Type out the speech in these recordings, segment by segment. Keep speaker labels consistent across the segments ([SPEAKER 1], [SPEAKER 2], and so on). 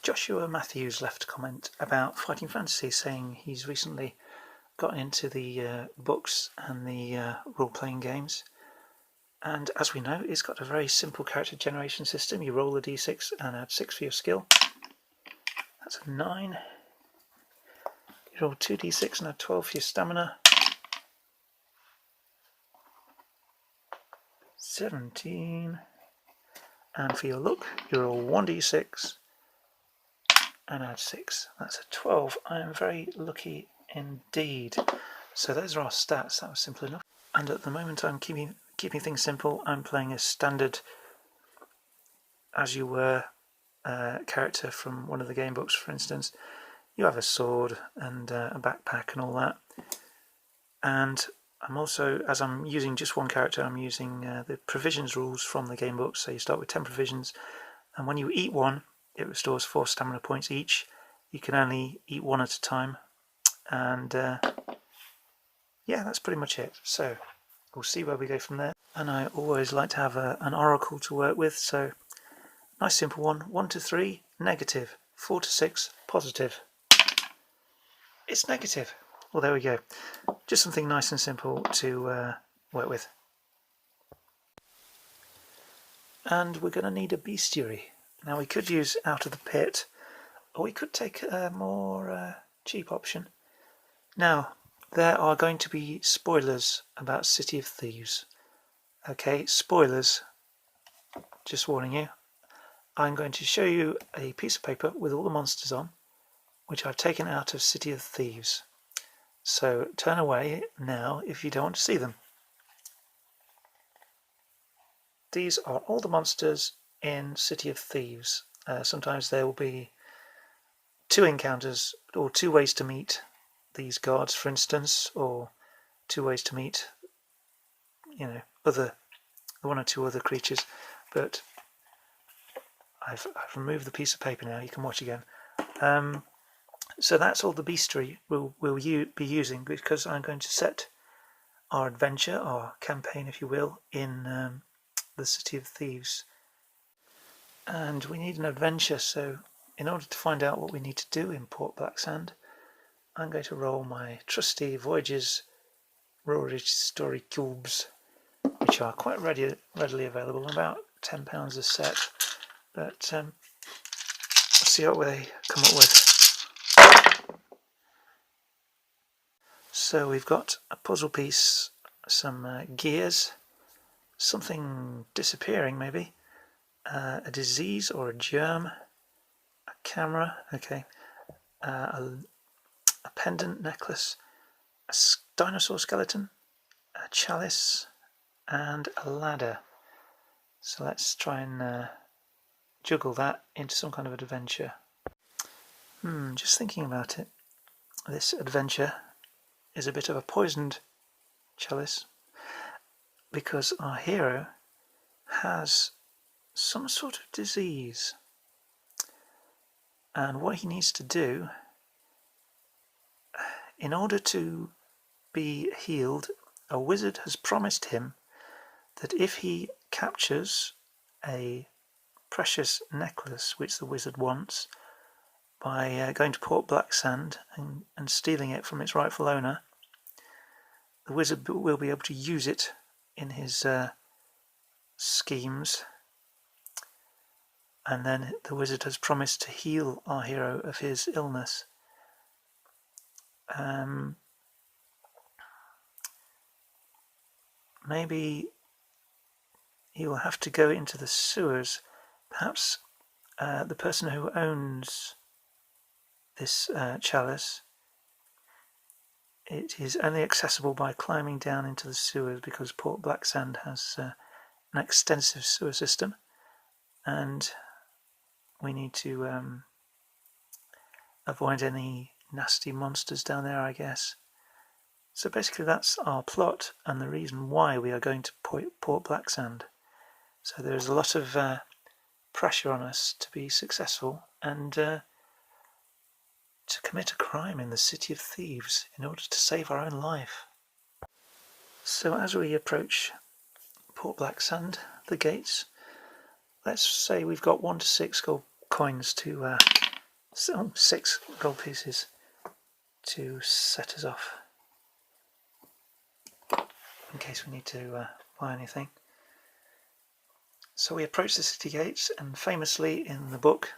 [SPEAKER 1] Joshua Matthews left a comment about Fighting Fantasy, saying he's recently got into the books and the role-playing games. And as we know, it's got a very simple character generation system. You roll a d6 and add 6 for your skill. That's a 9. You roll 2d6 and add 12 for your stamina. 17. And for your luck, you roll 1d6 and add 6. That's a 12. I am very lucky indeed. So those are our stats. That was simple enough. And at the moment I'm keeping things simple. I'm playing a standard as you were character from one of the game books, for instance. You have a sword and a backpack and all that. And I'm also, as I'm using just one character, I'm using the provisions rules from the game book. So you start with 10 provisions, and when you eat one, it restores 4 stamina points each. You can only eat one at a time, and yeah, that's pretty much it. So we'll see where we go from there. And I always like to have an oracle to work with, so nice simple one. 1 to 3, negative. 4 to 6, positive. It's negative. Well, there we go. Just something nice and simple to work with. And we're going to need a bestiary. Now we could use Out of the Pit, or we could take a more cheap option. Now, there are going to be spoilers about City of Thieves. Okay, spoilers. Just warning you. I'm going to show you a piece of paper with all the monsters on, which I've taken out of City of Thieves. So turn away now if you don't want to see them. These are all the monsters in City of Thieves. Sometimes there will be 2 encounters, or 2 ways to meet these guards, for instance, or 2 ways to meet, you know, 1 or 2 other creatures. But I've removed the piece of paper now. You can watch again. So that's all the bestiary we'll be using, because I'm going to set our adventure, our campaign, if you will, in the City of Thieves. And we need an adventure, so in order to find out what we need to do in Port Blacksand, I'm going to roll my trusty Voyages Rory story cubes, which are quite readily available, about £10 a set. But let's see what they come up with. So we've got a puzzle piece, some gears, something disappearing maybe, a disease or a germ, a camera, okay, a pendant necklace, a dinosaur skeleton, a chalice, and a ladder. So let's try and juggle that into some kind of adventure. Just thinking about it, this adventure is a bit of a poisoned chalice, because our hero has some sort of disease, and what he needs to do in order to be healed, a wizard has promised him that if he captures a precious necklace which the wizard wants by going to Port Blacksand and stealing it from its rightful owner, the wizard will be able to use it in his schemes, and then the wizard has promised to heal our hero of his illness. Maybe he will have to go into the sewers. Perhaps the person who owns this chalice, it is only accessible by climbing down into the sewers, because Port Blacksand has an extensive sewer system, and we need to avoid any nasty monsters down there, I guess. So basically that's our plot and the reason why we are going to Port Blacksand. So there's a lot of pressure on us to be successful and to commit a crime in the City of Thieves in order to save our own life. So as we approach Port Blacksand, the gates, let's say we've got 1 to 6 gold coins to So 6 gold pieces to set us off in case we need to buy anything. So we approach the city gates, and famously in the book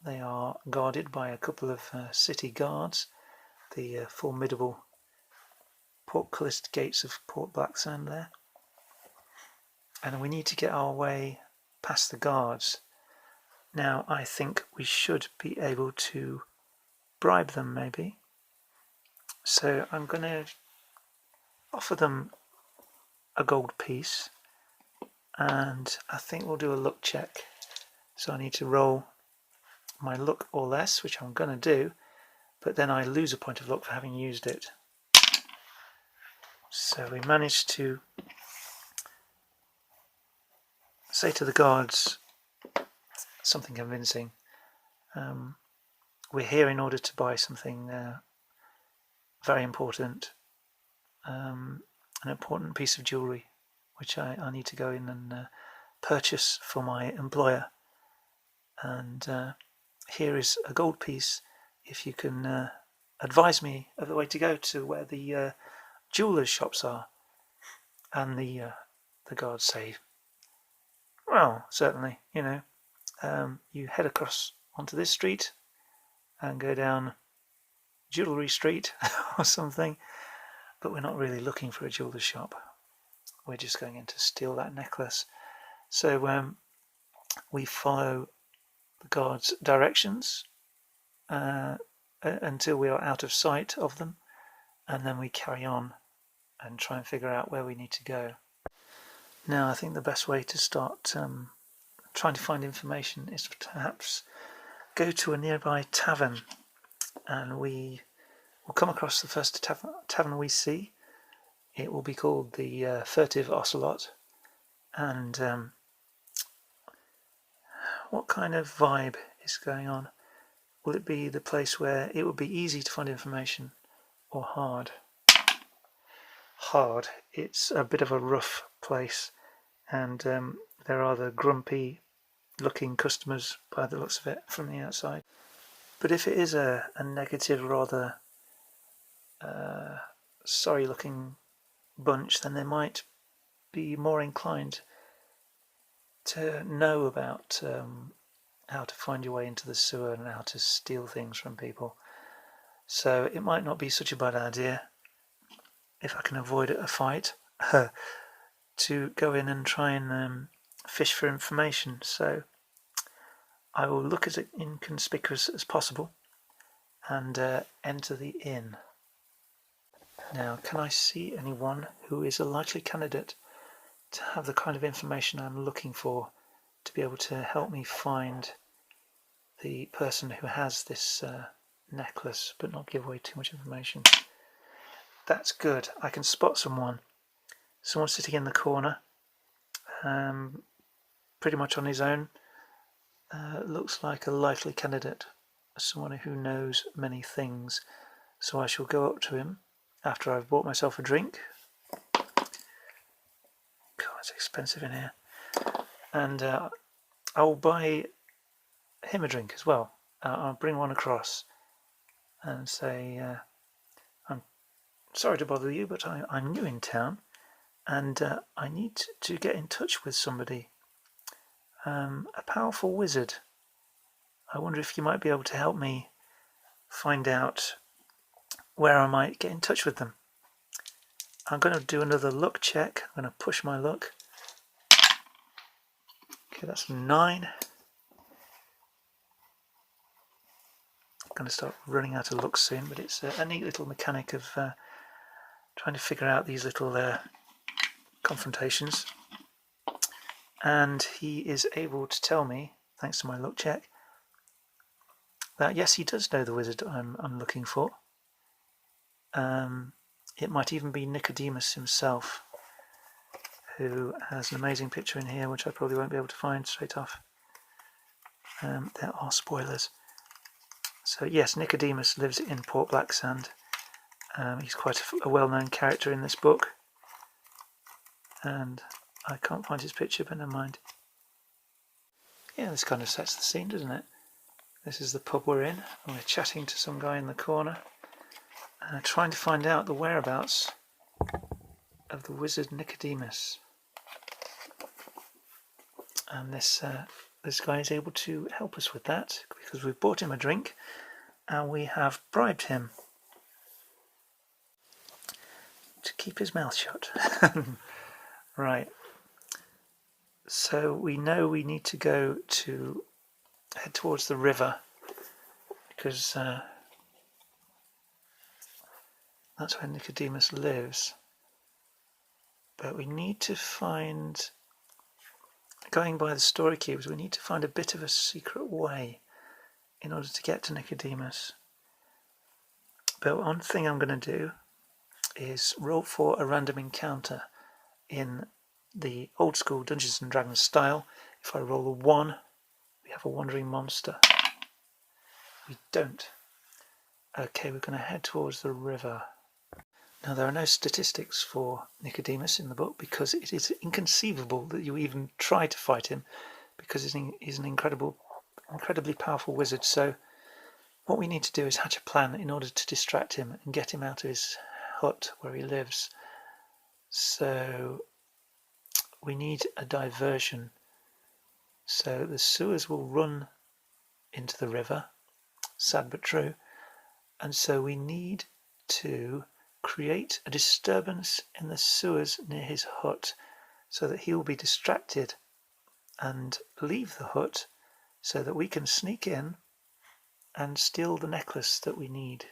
[SPEAKER 1] they are guarded by a couple of city guards, the formidable portcullis gates of Port Blacksand there. And we need to get our way past the guards. Now I think we should be able to bribe them maybe. So I'm going to offer them a gold piece, and I think we'll do a luck check. So I need to roll my luck or less, which I'm going to do, but then I lose a point of luck for having used it. So we managed to say to the guards something convincing. We're here in order to buy something very important, an important piece of jewellery, which I need to go in and purchase for my employer. And here is a gold piece if you can advise me of the way to go to where the jewellers' shops are. And the guards say, well, certainly, you head across onto this street and go down Jewellery Street or something, but we're not really looking for a jeweller's shop. We're just going in to steal that necklace. So we follow the guards' directions until we are out of sight of them, and then we carry on and try and figure out where we need to go. Now I think the best way to start trying to find information is to perhaps go to a nearby tavern, and we will come across the first tavern we see. It will be called the Furtive Ocelot. And what kind of vibe is going on? Will it be the place where it would be easy to find information, or hard? Hard. It's a bit of a rough place, and there are the grumpy looking customers by the looks of it from the outside. But if it is a negative, rather sorry looking bunch, then they might be more inclined to know about how to find your way into the sewer and how to steal things from people. So it might not be such a bad idea, if I can avoid a fight, to go in and try and fish for information. So I will look as inconspicuous as possible and enter the inn. Now, can I see anyone who is a likely candidate to have the kind of information I'm looking for, to be able to help me find the person who has this necklace but not give away too much information? That's good. I can spot someone sitting in the corner, pretty much on his own. Looks like a likely candidate, someone who knows many things. So I shall go up to him after I've bought myself a drink. God, it's expensive in here. And I'll buy him a drink as well. I'll bring one across and say, I'm sorry to bother you, but I'm new in town, and I need to get in touch with somebody. A powerful wizard. I wonder if you might be able to help me find out where I might get in touch with them. I'm going to do another luck check. I'm going to push my luck. Okay, that's 9. I'm going to start running out of luck soon, but it's a neat little mechanic of trying to figure out these little confrontations. And he is able to tell me, thanks to my luck check, that yes, he does know the wizard I'm looking for. It might even be Nicodemus himself, who has an amazing picture in here, which I probably won't be able to find straight off. There are spoilers. So yes, Nicodemus lives in Port Blacksand. He's quite a well-known character in this book. And I can't find his picture, but never mind. Yeah, this kind of sets the scene, doesn't it? This is the pub we're in, and we're chatting to some guy in the corner, trying to find out the whereabouts of the wizard Nicodemus. And this guy is able to help us with that because we've bought him a drink and we have bribed him to keep his mouth shut. Right. So we know we need to head towards the river because that's where Nicodemus lives. But we need to find, going by the story cubes, we need to find a bit of a secret way in order to get to Nicodemus. But one thing I'm going to do is roll for a random encounter in the old school Dungeons and Dragons style. If I roll a 1, we have a wandering monster. We don't. Okay, we're going to head towards the river. Now, there are no statistics for Nicodemus in the book because it is inconceivable that you even try to fight him because he's an incredibly powerful wizard. So what we need to do is hatch a plan in order to distract him and get him out of his hut where he lives. So we need a diversion. So the sewers will run into the river, sad but true, and so we need to create a disturbance in the sewers near his hut so that he will be distracted and leave the hut so that we can sneak in and steal the necklace that we need.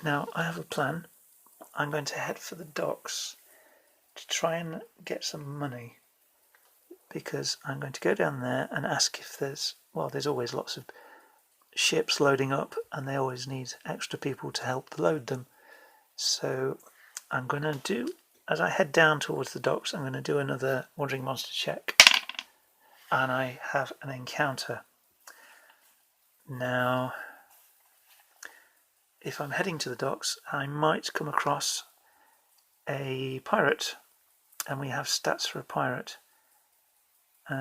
[SPEAKER 1] Now, I have a plan. I'm going to head for the docks to try and get some money because I'm going to go down there and ask if there's always lots of ships loading up and they always need extra people to help load them. So I'm going to do, as I head down towards the docks, I'm going to do another Wandering Monster check. And I have an encounter. Now, if I'm heading to the docks, I might come across a pirate. And we have stats for a pirate. We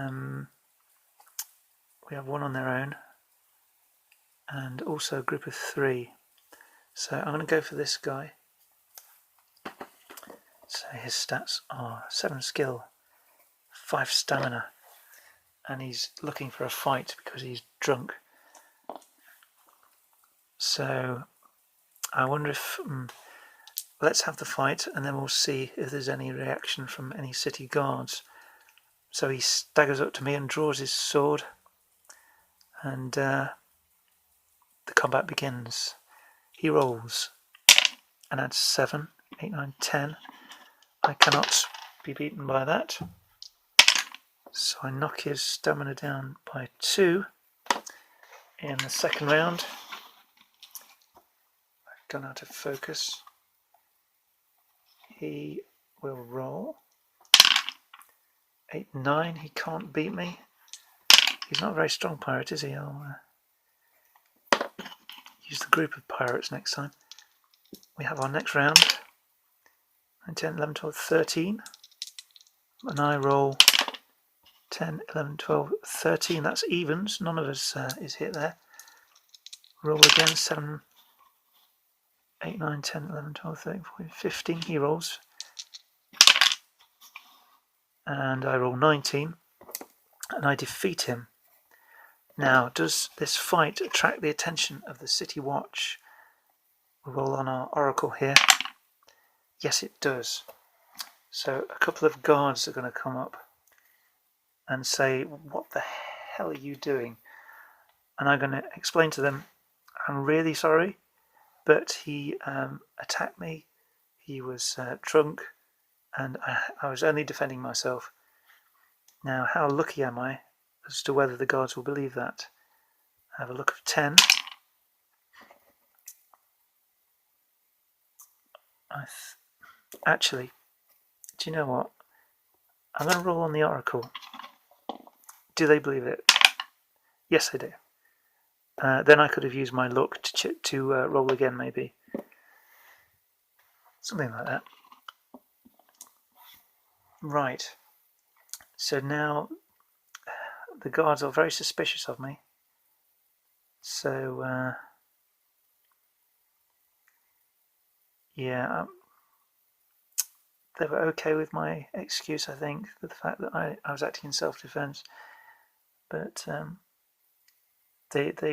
[SPEAKER 1] have 1 on their own. And also a group of 3. So I'm going to go for this guy. So his stats are 7 skill, 5 stamina, and he's looking for a fight because he's drunk. So I wonder if let's have the fight and then we'll see if there's any reaction from any city guards. So he staggers up to me and draws his sword, and the combat begins. He rolls and adds 7, 8, 9, 10. I cannot be beaten by that. So I knock his stamina down by 2 in the second round. I've gone out of focus. He will roll 8, 9. He can't beat me. He's not a very strong pirate, is he? I'll use the group of pirates next time. We have our next round. 9, 10, 11, 12, 13. And I roll 10, 11, 12, 13. That's evens. None of us is hit there. Roll again. 7, 8, 9, 10, 11, 12, 13, 14, 15. He rolls. And I roll 19. And I defeat him. Now, does this fight attract the attention of the City Watch? We roll on our oracle here. Yes, it does. So a couple of guards are going to come up and say, "What the hell are you doing?" And I'm going to explain to them, "I'm really sorry, but he attacked me. He was drunk, and I was only defending myself." Now, how lucky am I as to whether the guards will believe that? I have a luck of 10. Actually, do you know what? I'm going to roll on the oracle. Do they believe it? Yes, they do. Then I could have used my luck to roll again, maybe. Something like that. Right. So now the guards are very suspicious of me. So yeah, they were okay with my excuse, I think, with the fact that I was acting in self-defense. But I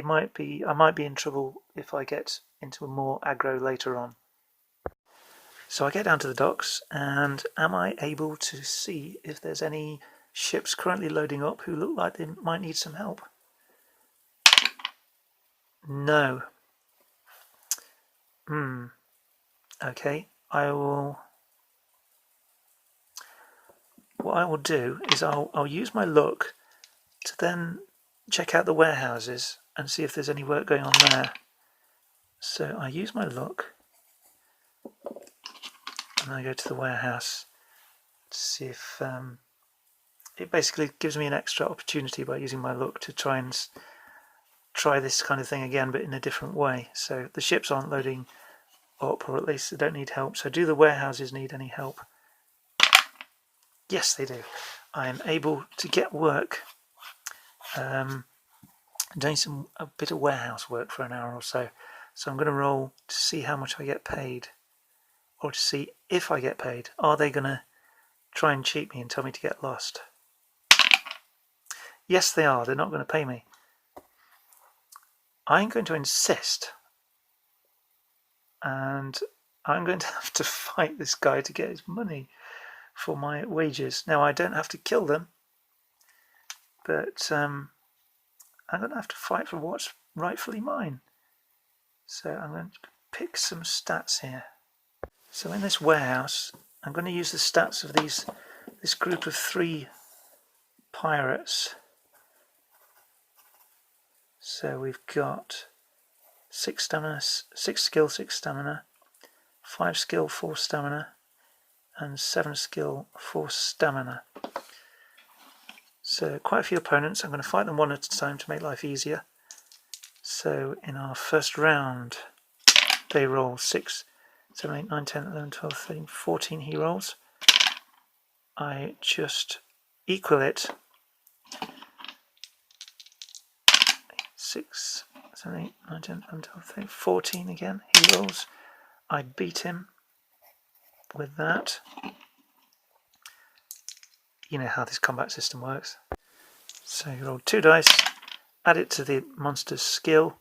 [SPEAKER 1] might be in trouble if I get into a more aggro later on. So I get down to the docks, and am I able to see if there's any ships currently loading up who look like they might need some help? No. Okay. What I will do is I'll use my luck to then check out the warehouses and see if there's any work going on there. So I use my luck and I go to the warehouse to see if it basically gives me an extra opportunity by using my luck to try this kind of thing again, but in a different way. So the ships aren't loading up, or at least they don't need help. So do the warehouses need any help? Yes, they do. I am able to get work doing a bit of warehouse work for an hour or so. So I'm going to roll to see how much I get paid, or to see if I get paid. Are they going to try and cheat me and tell me to get lost? Yes, they are. They're not going to pay me. I'm going to insist, and I'm going to have to fight this guy to get his money for my wages. Now, I don't have to kill them, but I'm going to have to fight for what's rightfully mine. So I'm going to pick some stats here. So in this warehouse, I'm going to use the stats of this group of 3 pirates. So we've got 6 stamina, 6 skill, 6 stamina, 5 skill, 4 stamina, and 7 skill, 4 stamina. So quite a few opponents. I'm going to fight them one at a time to make life easier. So in our first round, they roll 6, 7, 8, 9, 10, 11, 12, 13, 14 he rolls. I just equal it. 6, 7, 8, 9, 10, 11, 12, 13, 14 again. He rolls. I beat him with that. You know how this combat system works. So you roll 2 dice, add it to the monster's skill.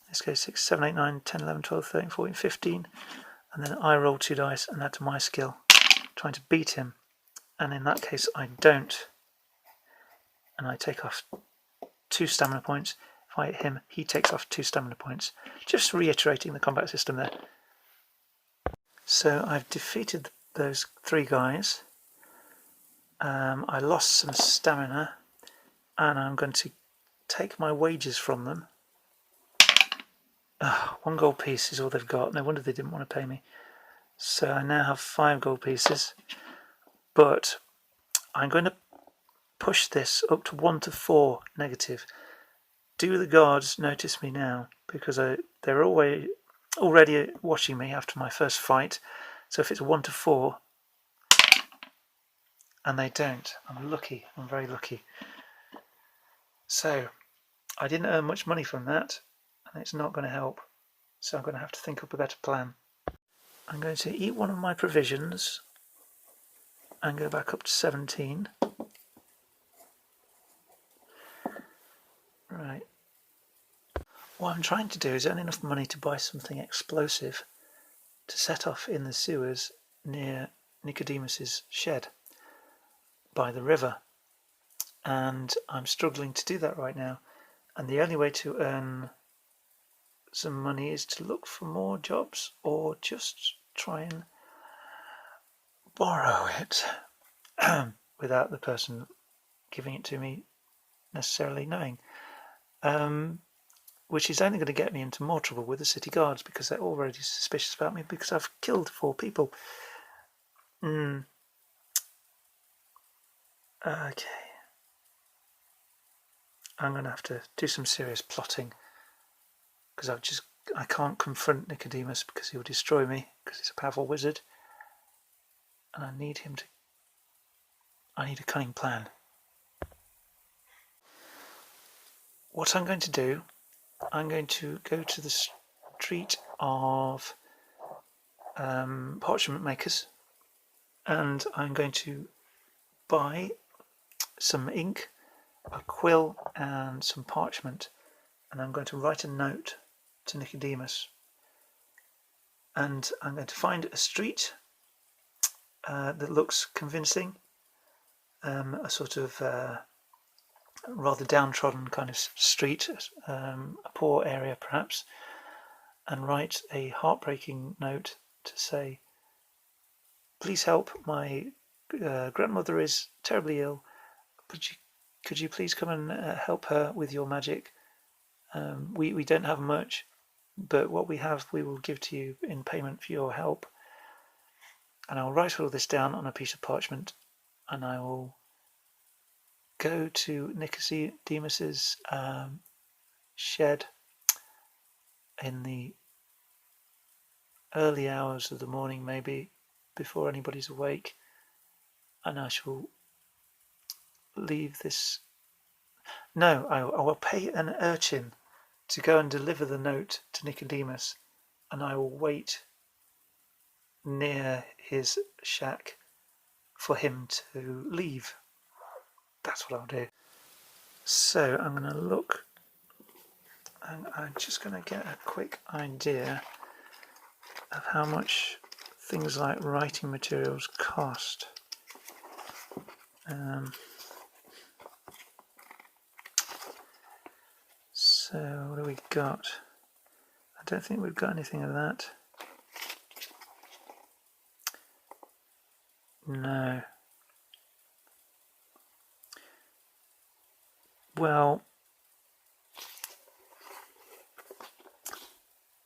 [SPEAKER 1] In this case 6, 7, 8, 9, 10, 11, 12, 13, 14, 15. And then I roll 2 dice and add to my skill, trying to beat him. And in that case I don't. And I take off 2 stamina points. If I hit him, he takes off 2 stamina points. Just reiterating the combat system there. So I've defeated those 3 guys. I lost some stamina, and I'm going to take my wages from them. 1 gold piece is all they've got. No wonder they didn't want to pay me. So I now have 5 gold pieces, but I'm going to push this up to 1 to 4 negative. Do the guards notice me now? Because they're already watching me after my first fight. So if it's 1 to 4, and they don't, I'm lucky. I'm very lucky. So I didn't earn much money from that, and it's not going to help. So I'm going to have to think up a better plan. I'm going to eat one of my provisions and go back up to 17. Right. What I'm trying to do is earn enough money to buy something explosive to set off in the sewers near Nicodemus's shed by the river. And I'm struggling to do that right now. And the only way to earn some money is to look for more jobs, or just try and borrow it without the person giving it to me necessarily knowing. Which is only going to get me into more trouble with the city guards, because they're already suspicious about me because I've killed 4 people. Okay. I'm going to have to do some serious plotting, because I can't confront Nicodemus because he'll destroy me, because he's a powerful wizard. And I need a cunning plan. What I'm going to do I'm going to go to the street of parchment makers, and I'm going to buy some ink, a quill and some parchment, and I'm going to write a note to Nicodemus, and I'm going to find a street that looks convincing, a sort of rather downtrodden kind of street, a poor area perhaps, and write a heartbreaking note to say, please help, my grandmother is terribly ill, could you please come and help her with your magic? We don't have much, but what we have we will give to you in payment for your help. And I'll write all this down on a piece of parchment, and I will go to Nicodemus's shed in the early hours of the morning, maybe before anybody's awake, and I shall leave this. No, I will pay an urchin to go and deliver the note to Nicodemus, and I will wait near his shack for him to leave. That's what I'll do. So I'm going to look, and I'm just going to get a quick idea of how much things like writing materials cost. So what have we got? I don't think we've got anything of that. No. Well,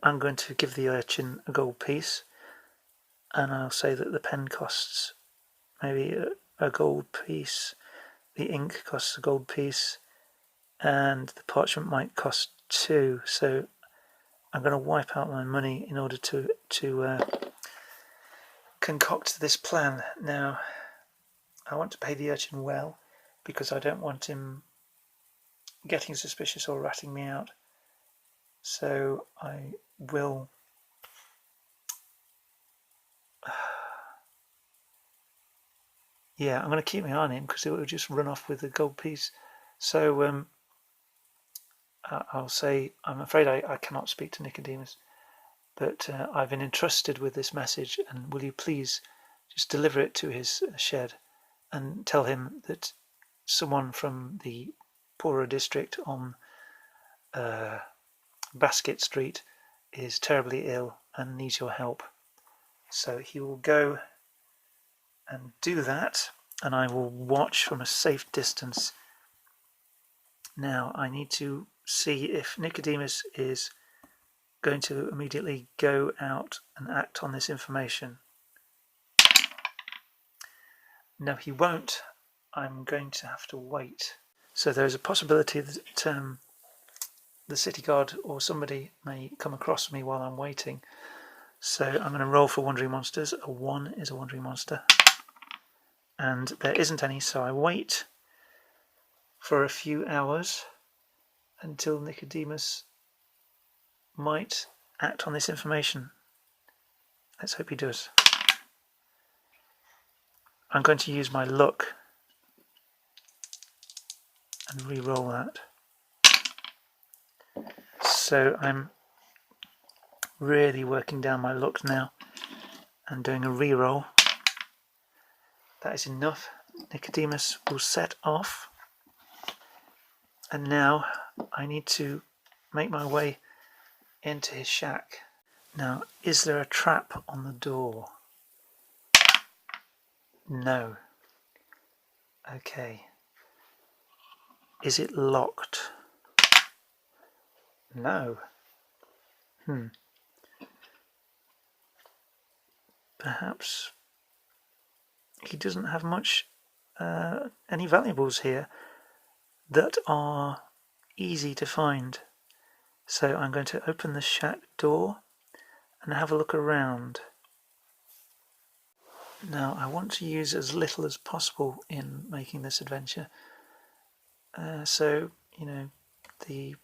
[SPEAKER 1] I'm going to give the urchin a gold piece, and I'll say that the pen costs maybe a gold piece, the ink costs a gold piece, and the parchment might cost 2. So I'm going to wipe out my money in order to concoct this plan. Now, I want to pay the urchin well, because I don't want him getting suspicious or ratting me out. So I will I'm going to keep my eye on him, because it will just run off with the gold piece. So I'll say, I'm afraid I cannot speak to Nicodemus, but I've been entrusted with this message, and will you please just deliver it to his shed and tell him that someone from the poorer district on Basket Street is terribly ill and needs your help. So he will go and do that, and I will watch from a safe distance. Now I need to see if Nicodemus is going to immediately go out and act on this information. No, he won't. I'm going to have to wait. So there's a possibility that the city guard or somebody may come across me while I'm waiting. So I'm going to roll for Wandering Monsters. A 1 is a Wandering Monster, and there isn't any, so I wait for a few hours until Nicodemus might act on this information. Let's hope he does. I'm going to use my luck and re-roll that. So I'm really working down my luck now and doing a re-roll. That is enough. Nicodemus will set off, and now I need to make my way into his shack. Now, is there a trap on the door? No. Okay. Is it locked? No. Perhaps he doesn't have much, any valuables here that are easy to find. So I'm going to open the shack door and have a look around. Now I want to use as little as possible in making this adventure. So, you know, the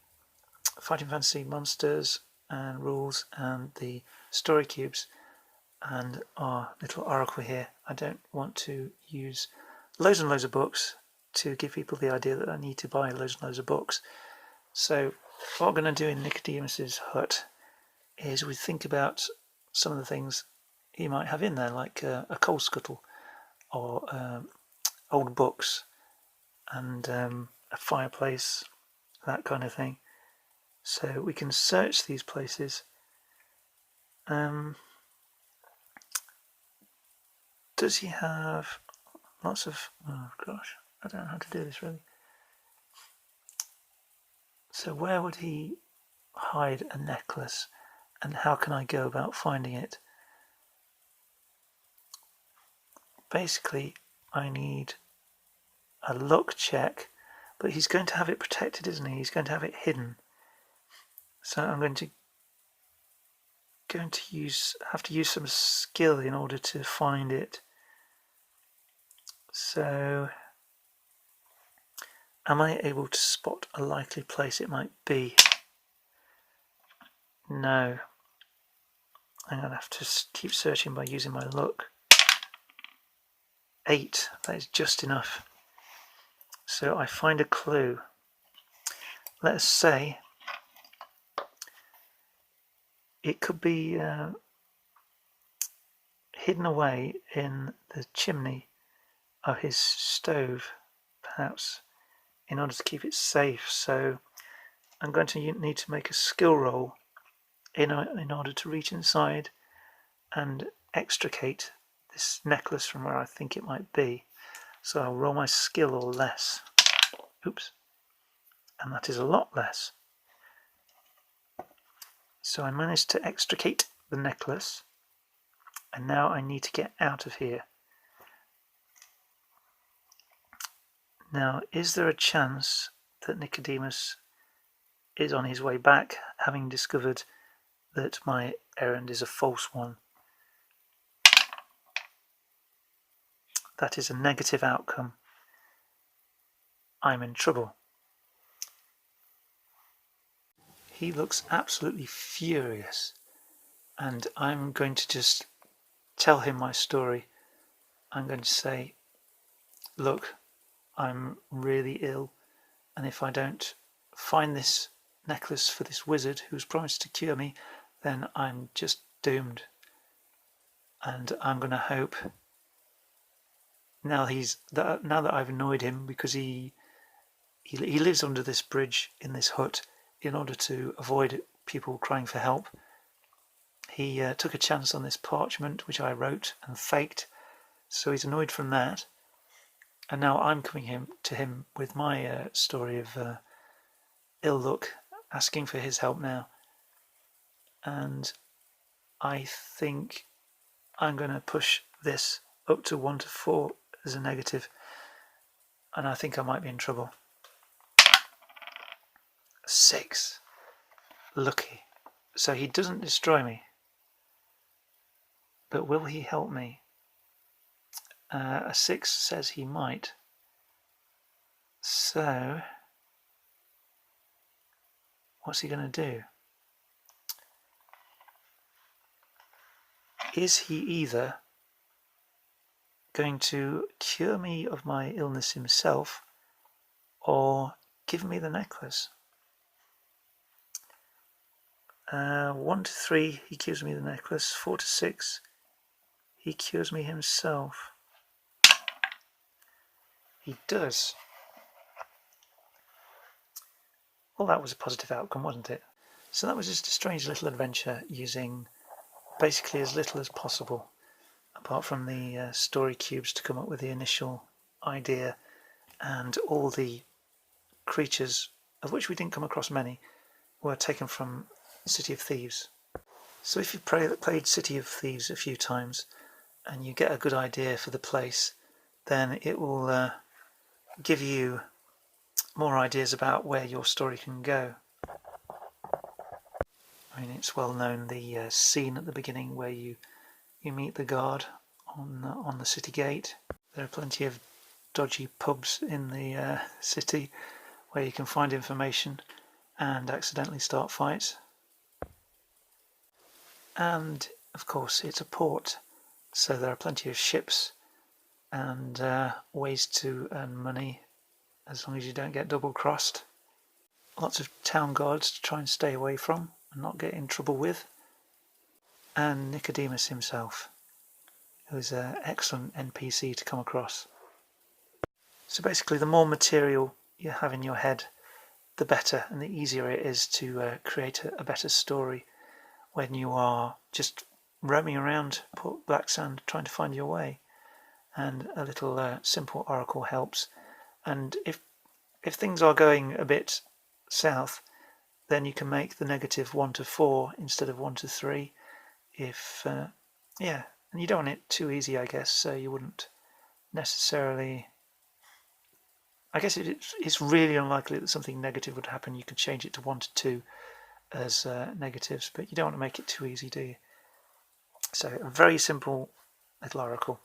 [SPEAKER 1] Fighting Fantasy monsters and rules and the story cubes and our little oracle here. I don't want to use loads and loads of books to give people the idea that I need to buy loads and loads of books. So what we're going to do in Nicodemus's hut is we think about some of the things he might have in there, like a coal scuttle or old books and a fireplace, that kind of thing. So we can search these places. Does he have lots of... oh gosh, I don't know how to do this really. So where would he hide a necklace and how can I go about finding it? Basically, I need a luck check, but he's going to have it protected, isn't he? He's going to have it hidden. So I'm going to have to use some skill in order to find it. So am I able to spot a likely place it might be? No. I'm going to have to keep searching by using my luck. 8, that is just enough. So I find a clue. Let us say it could be hidden away in the chimney of his stove, perhaps, in order to keep it safe. So I'm going to need to make a skill roll in order to reach inside and extricate this necklace from where I think it might be. So I'll roll my skill or less. Oops. And that is a lot less. So I managed to extricate the necklace, and now I need to get out of here. Now, is there a chance that Nicodemus is on his way back, having discovered that my errand is a false one? That is a negative outcome. I'm in trouble. He looks absolutely furious, and I'm going to just tell him my story. I'm going to say, look, I'm really ill, and if I don't find this necklace for this wizard who's promised to cure me, then I'm just doomed. And I'm going to hope, now that I've annoyed him, because he lives under this bridge in this hut in order to avoid people crying for help. He took a chance on this parchment which I wrote and faked, so he's annoyed from that. And now I'm coming to him with my story of ill luck, asking for his help now. And I think I'm going to push this up to 1 to 4 as a negative, and I think I might be in trouble. 6. Lucky. So he doesn't destroy me. But will he help me? A 6 says he might. So what's he going to do? Is he either going to cure me of my illness himself or give me the necklace? 1 to 3, he cures me the necklace. 4 to 6, he cures me himself. He does. Well, that was a positive outcome, wasn't it? So that was just a strange little adventure using basically as little as possible, apart from the story cubes to come up with the initial idea, and all the creatures, of which we didn't come across many, were taken from City of Thieves. So if you've played City of Thieves a few times and you get a good idea for the place, then it will give you more ideas about where your story can go. I mean, it's well known, the scene at the beginning where you meet the guard on the city gate. There are plenty of dodgy pubs in the city where you can find information, and accidentally start fights. And of course it's a port, so there are plenty of ships and ways to earn money as long as you don't get double crossed. Lots of town guards to try and stay away from and not get in trouble with. And Nicodemus himself, who's an excellent NPC to come across. So basically, the more material you have in your head, the better and the easier it is to create a better story when you are just roaming around Port Blacksand trying to find your way. And a little simple oracle helps. And if things are going a bit south, then you can make the negative 1 to 4 instead of 1 to 3. Yeah, and you don't want it too easy, I guess, so you wouldn't necessarily... I guess it's really unlikely that something negative would happen. You could change it to 1 to 2 as negatives, but you don't want to make it too easy, do you? So a very simple little oracle.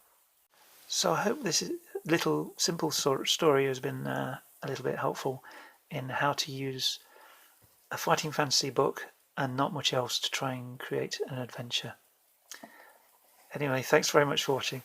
[SPEAKER 1] So I hope this little simple sort of story has been a little bit helpful in how to use a fighting fantasy book and not much else to try and create an adventure. Anyway, thanks very much for watching.